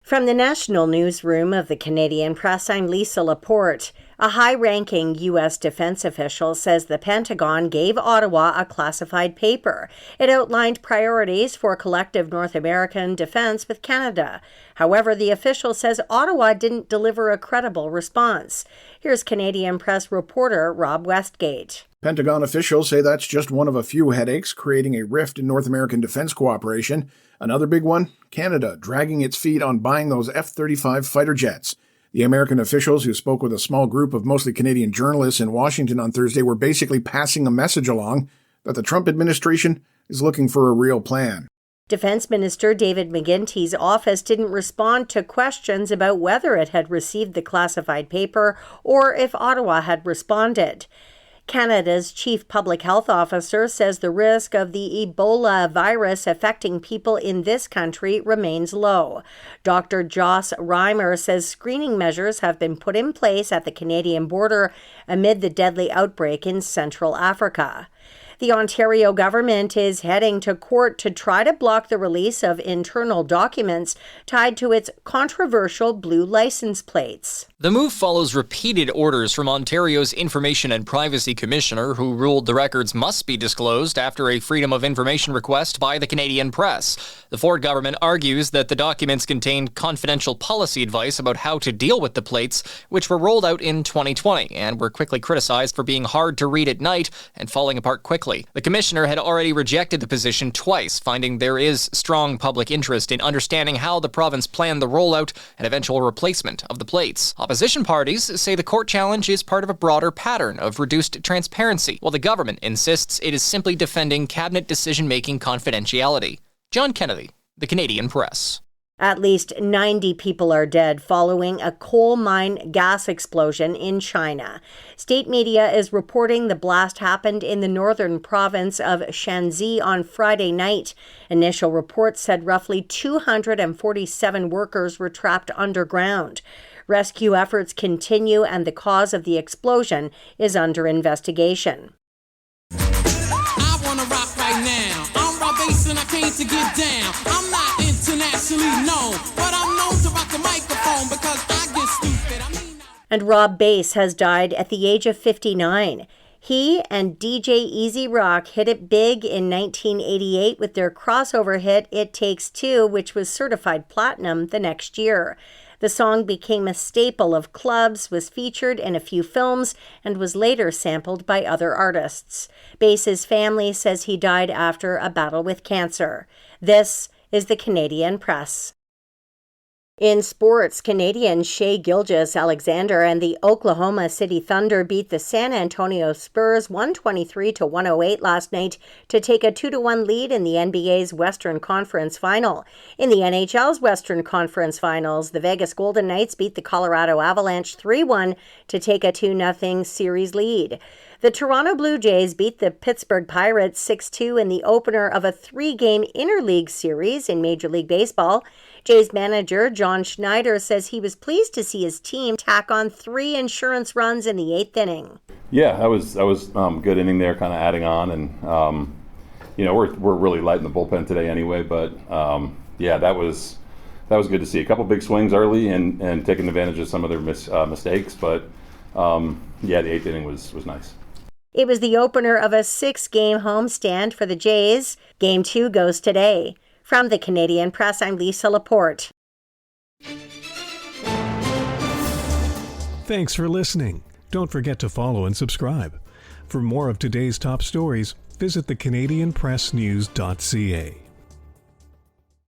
From the national newsroom of the Canadian Press, I'm Lisa Laporte. A high-ranking U.S. defense official says the Pentagon gave Ottawa a classified paper. It outlined priorities for collective North American defense with Canada. However, the official says Ottawa didn't deliver a credible response. Here's Canadian Press reporter Rob Westgate. Pentagon officials say that's just one of a few headaches creating a rift in North American defense cooperation. Another big one, Canada dragging its feet on buying those F-35 fighter jets. The American officials who spoke with a small group of mostly Canadian journalists in Washington on Thursday were basically passing a message along that the Trump administration is looking for a real plan. Defense Minister David McGuinty's office didn't respond to questions about whether it had received the classified paper or if Ottawa had responded. Canada's chief public health officer says the risk of the Ebola virus affecting people in this country remains low. Dr. Joss Reimer says screening measures have been put in place at the Canadian border amid the deadly outbreak in Central Africa. The Ontario government is heading to court to try to block the release of internal documents tied to its controversial blue license plates. The move follows repeated orders from Ontario's Information and Privacy Commissioner, who ruled the records must be disclosed after a Freedom of Information request by the Canadian Press. The Ford government argues that the documents contained confidential policy advice about how to deal with the plates, which were rolled out in 2020 and were quickly criticized for being hard to read at night and falling apart quickly. The commissioner had already rejected the position twice, finding there is strong public interest in understanding how the province planned the rollout and eventual replacement of the plates. Opposition parties say the court challenge is part of a broader pattern of reduced transparency, while the government insists it is simply defending cabinet decision-making confidentiality. John Kennedy, the Canadian Press. At least 90 people are dead following a coal mine gas explosion in China. State media is reporting the blast happened in the northern province of Shanxi on Friday night. Initial reports said roughly 247 workers were trapped underground. Rescue efforts continue and the cause of the explosion is under investigation. I wanna rock right now. I'm Rob Bass and I came to get down. I'm not internationally known, but I'm known to rock the microphone because I get stupid. And Rob Bass has died at the age of 59. He and DJ Easy Rock hit it big in 1988 with their crossover hit It Takes Two, which was certified platinum the next year. The song became a staple of clubs, was featured in a few films, and was later sampled by other artists. Bass's family says he died after a battle with cancer. This is the Canadian Press. In sports, Canadian Shai Gilgeous-Alexander and the Oklahoma City Thunder beat the San Antonio Spurs 123-108 last night to take a 2-1 lead in the NBA's Western Conference Final. In the NHL's Western Conference Finals, the Vegas Golden Knights beat the Colorado Avalanche 3-1 to take a 2-0 series lead. The Toronto Blue Jays beat the Pittsburgh Pirates 6-2 in the opener of a 3-game interleague series in Major League Baseball. Jays manager John Schneider says he was pleased to see his team tack on 3 insurance runs in the 8th inning. Yeah, that was good inning there, kind of adding on, and we're really light in the bullpen today anyway. But that was good to see. A couple big swings early and taking advantage of some of their mistakes. But the 8th inning was nice. It was the opener of a 6-game homestand for the Jays. Game 2 goes today. From the Canadian Press, I'm Lisa Laporte. Thanks for listening. Don't forget to follow and subscribe. For more of today's top stories, visit thecanadianpressnews.ca.